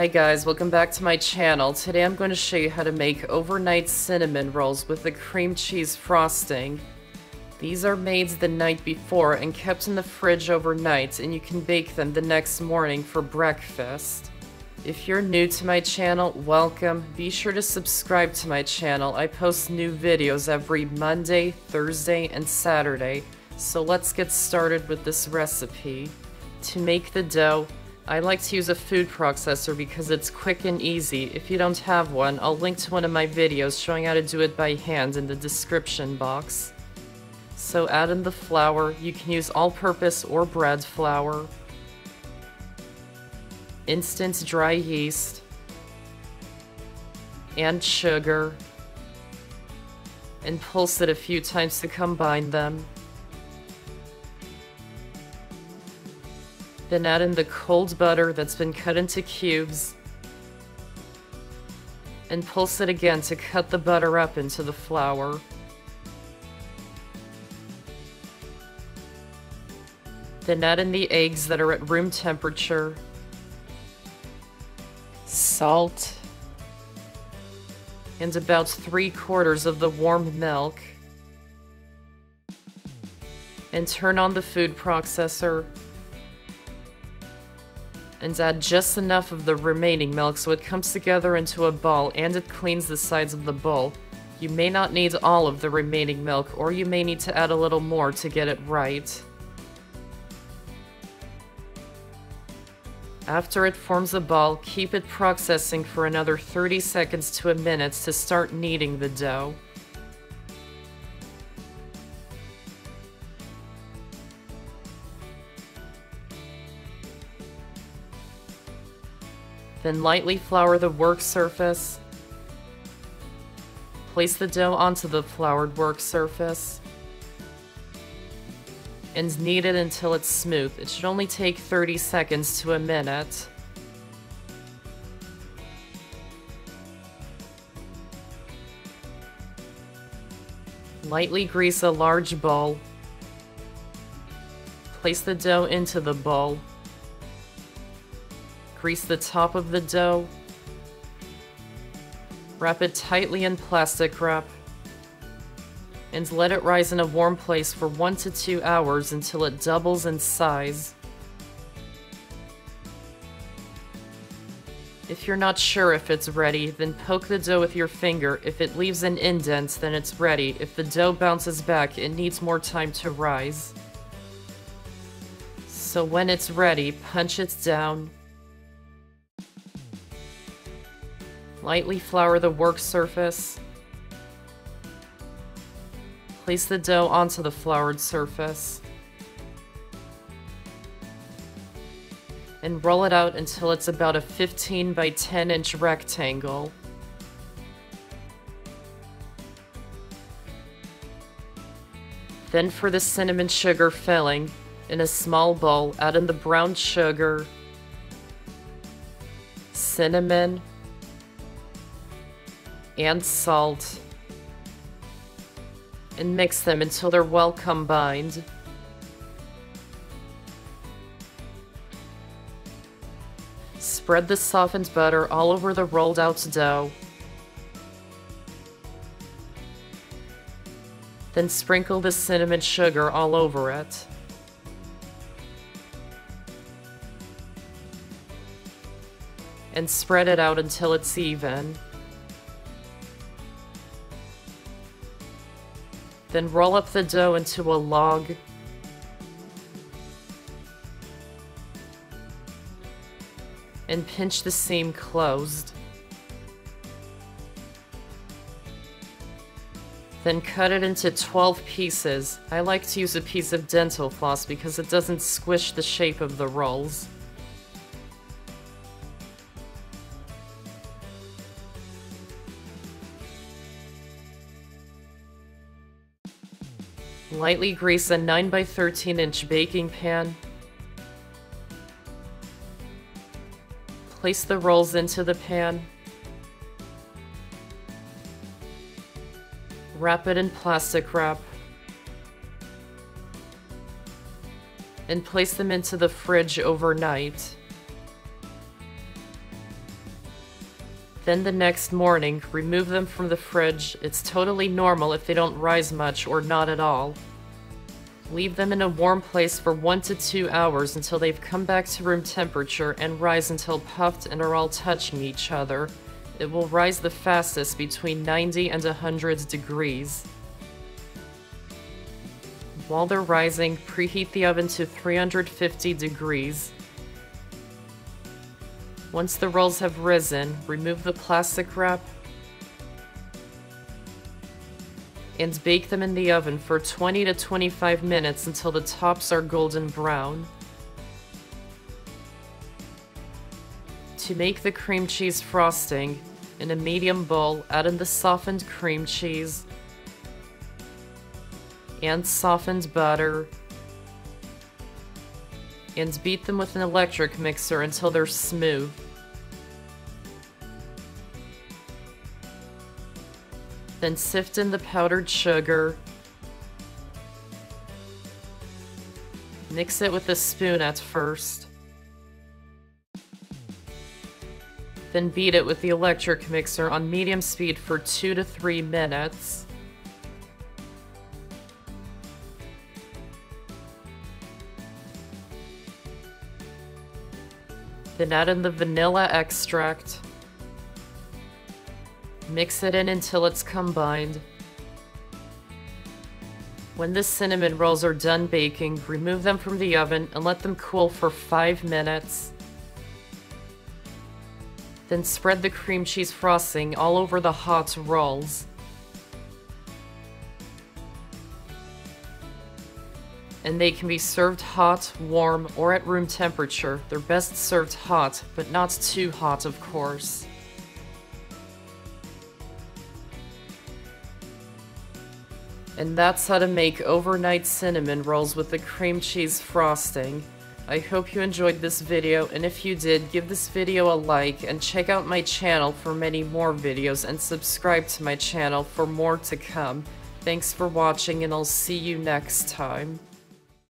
Hi guys, welcome back to my channel. Today I'm going to show you how to make overnight cinnamon rolls with the cream cheese frosting. These are made the night before and kept in the fridge overnight, and you can bake them the next morning for breakfast. If you're new to my channel, welcome. Be sure to subscribe to my channel. I post new videos every Monday, Thursday, and Saturday. So let's get started with this recipe. To make the dough, I like to use a food processor because it's quick and easy. If you don't have one, I'll link to one of my videos showing how to do it by hand in the description box. So add in the flour. You can use all-purpose or bread flour, instant dry yeast, and sugar, and pulse it a few times to combine them. Then add in the cold butter that's been cut into cubes, and pulse it again to cut the butter up into the flour. Then add in the eggs that are at room temperature, salt, and about 3/4 of the warm milk. And turn on the food processor and add just enough of the remaining milk so it comes together into a ball and it cleans the sides of the bowl. You may not need all of the remaining milk, or you may need to add a little more to get it right. After it forms a ball, keep it processing for another 30 seconds to a minute to start kneading the dough. Then lightly flour the work surface. Place the dough onto the floured work surface and knead it until it's smooth. It should only take 30 seconds to a minute. Lightly grease a large bowl. Place the dough into the bowl. Grease the top of the dough. Wrap it tightly in plastic wrap. And let it rise in a warm place for 1 to 2 hours until it doubles in size. If you're not sure if it's ready, then poke the dough with your finger. If it leaves an indent, then it's ready. If the dough bounces back, it needs more time to rise. So when it's ready, punch it down. Lightly flour the work surface. Place the dough onto the floured surface. And roll it out until it's about a 15 by 10 inch rectangle. Then for the cinnamon sugar filling, in a small bowl, add in the brown sugar, cinnamon, and salt, and mix them until they're well combined. Spread the softened butter all over the rolled out dough. Then sprinkle the cinnamon sugar all over it. And spread it out until it's even. Then roll up the dough into a log. And pinch the seam closed. Then cut it into 12 pieces. I like to use a piece of dental floss because it doesn't squish the shape of the rolls. Lightly grease a 9 by 13 inch baking pan. Place the rolls into the pan. Wrap it in plastic wrap. And place them into the fridge overnight. Then the next morning, remove them from the fridge. It's totally normal if they don't rise much or not at all. Leave them in a warm place for 1 to 2 hours until they've come back to room temperature and rise until puffed and are all touching each other. It will rise the fastest between 90 and 100 degrees. While they're rising, preheat the oven to 350 degrees. Once the rolls have risen, remove the plastic wrap and bake them in the oven for 20 to 25 minutes until the tops are golden brown. To make the cream cheese frosting, in a medium bowl, add in the softened cream cheese and softened butter, and beat them with an electric mixer until they're smooth. Then sift in the powdered sugar. Mix it with a spoon at first. Then beat it with the electric mixer on medium speed for 2 to 3 minutes. Then add in the vanilla extract. Mix it in until it's combined. When the cinnamon rolls are done baking, remove them from the oven and let them cool for 5 minutes. Then spread the cream cheese frosting all over the hot rolls. And they can be served hot, warm, or at room temperature. They're best served hot, but not too hot, of course. And that's how to make overnight cinnamon rolls with the cream cheese frosting. I hope you enjoyed this video, and if you did, give this video a like and check out my channel for many more videos and subscribe to my channel for more to come. Thanks for watching, and I'll see you next time.